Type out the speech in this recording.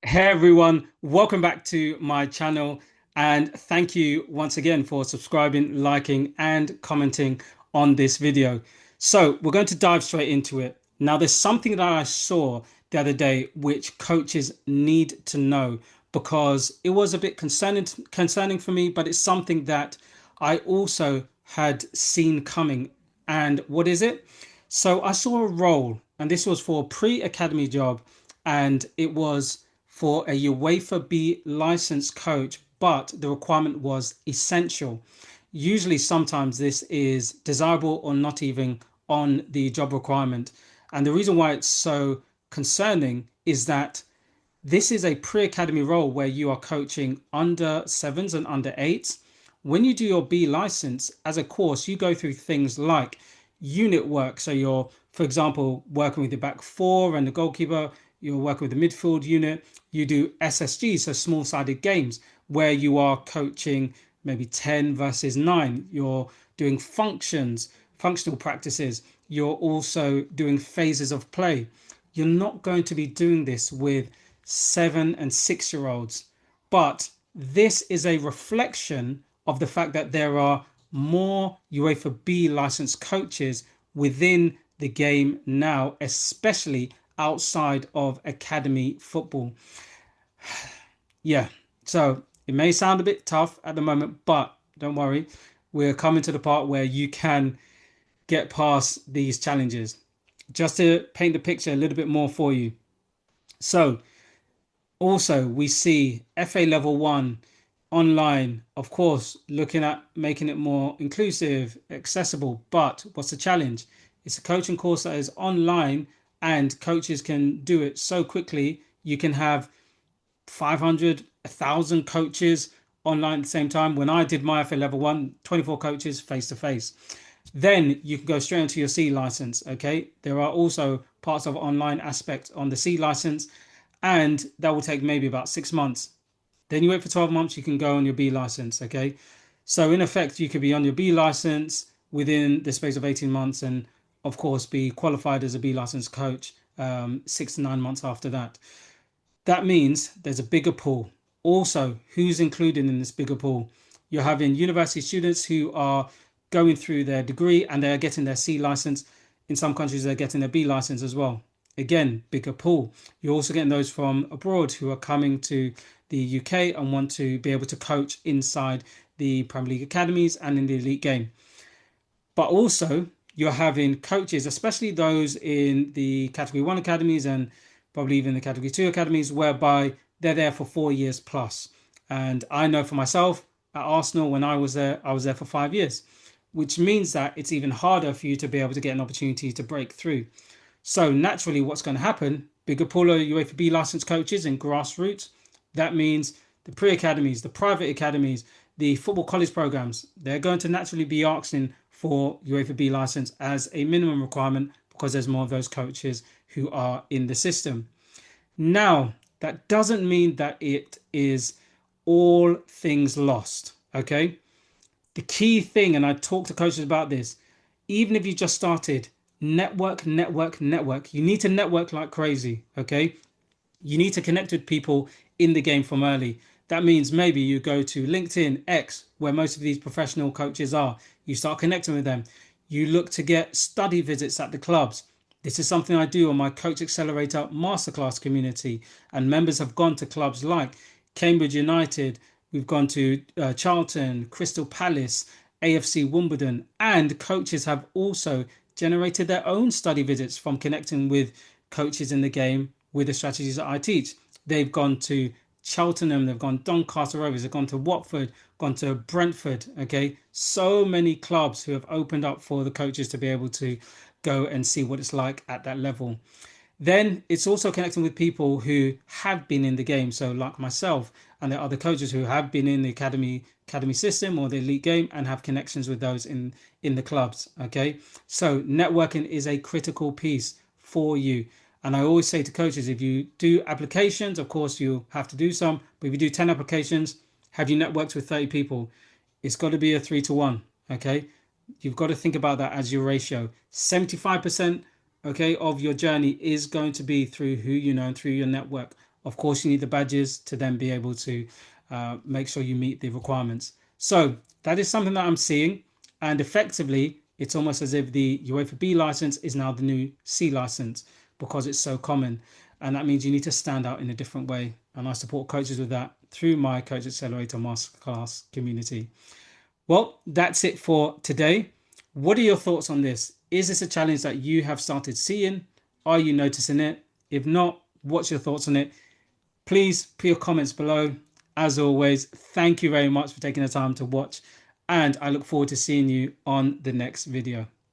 Hey everyone, welcome back to my channel and thank you once again for subscribing, liking and commenting on this video. So we're going to dive straight into it. Now there's something that I saw the other day which coaches need to know because it was a bit concerning for me, but it's something that I also had seen coming. And what is it? So I saw a role and this was for a pre-academy job and it was for a UEFA B licensed coach, but the requirement was essential. Usually, sometimes this is desirable or not even on the job requirement. And the reason why it's so concerning is that this is a pre-academy role where you are coaching under sevens and under eights. When you do your B license as a course, you go through things like unit work. So you're, for example, working with the back four and the goalkeeper, you're working with the midfield unit. You do SSG, so small sided games, where you are coaching maybe 10 versus 9. You're doing functional practices. You're also doing phases of play. You're not going to be doing this with 7 and 6 year olds. But this is a reflection of the fact that there are more UEFA B licensed coaches within the game now, especially outside of academy football. Yeah, so it may sound a bit tough at the moment, but don't worry, we're coming to the part where you can get past these challenges. Just to paint the picture a little bit more for you. So, also, we see FA level one online, of course, looking at making it more inclusive, accessible. But what's the challenge? It's a coaching course that is online and coaches can do it so quickly. You can have 500, 1,000 coaches online at the same time. When I did my FA level one, 24 coaches face to face. Then you can go straight into your C license. Okay. There are also parts of online aspect on the C license, and that will take maybe about 6 months. Then you wait for 12 months, you can go on your B license. Okay. So, in effect, you could be on your B license within the space of 18 months and, of course, be qualified as a B license coach 6 to 9 months after that. That means there's a bigger pool. Also, who's included in this bigger pool? You're having university students who are going through their degree and they're getting their C license. In some countries, they're getting their B license as well. Again, bigger pool. You're also getting those from abroad who are coming to the UK and want to be able to coach inside the Premier League academies and in the elite game. But also, you're having coaches, especially those in the Category 1 academies and probably even the Category 2 academies, whereby they're there for 4 years plus. And I know for myself at Arsenal, when I was there for 5 years, which means that it's even harder for you to be able to get an opportunity to break through. So naturally, what's going to happen? Bigger pool of UEFA B licensed coaches in grassroots. That means the pre-academies, the private academies, the football college programs, they're going to naturally be asking for UEFA B license as a minimum requirement because there's more of those coaches who are in the system. Now, that doesn't mean that it is all things lost. Okay. The key thing, and I talk to coaches about this, even if you just started, network, network, network. You need to network like crazy. Okay. You need to connect with people in the game from early. That means maybe you go to LinkedIn, X, where most of these professional coaches are. You start connecting with them. You look to get study visits at the clubs. This is something I do on my Coach Accelerator Masterclass community. And members have gone to clubs like Cambridge United, we've gone to Charlton, Crystal Palace, AFC Wimbledon, and coaches have also generated their own study visits from connecting with coaches in the game with the strategies that I teach. They've gone to Cheltenham, they've gone Doncaster Rovers, they've gone to Watford, gone to Brentford. Okay, so many clubs who have opened up for the coaches to be able to go and see what it's like at that level. Then it's also connecting with people who have been in the game. So like myself, and there are other coaches who have been in the academy system or the elite game and have connections with those in the clubs. Okay. So networking is a critical piece for you. And I always say to coaches, if you do applications, of course you have to do some, but if you do 10 applications, have you networked with 30 people? It's got to be a 3 to 1. Okay. You've got to think about that as your ratio. 75%, okay, of your journey is going to be through who you know and through your network. Of course, you need the badges to then be able to make sure you meet the requirements. So that is something that I'm seeing, and effectively, it's almost as if the UEFA B license is now the new C license because it's so common, and that means you need to stand out in a different way. And I support coaches with that through my Coach Accelerator Masterclass community. Well, that's it for today. What are your thoughts on this? Is this a challenge that you have started seeing? Are you noticing it? If not, what's your thoughts on it? Please put your comments below. As always, thank you very much for taking the time to watch, and I look forward to seeing you on the next video.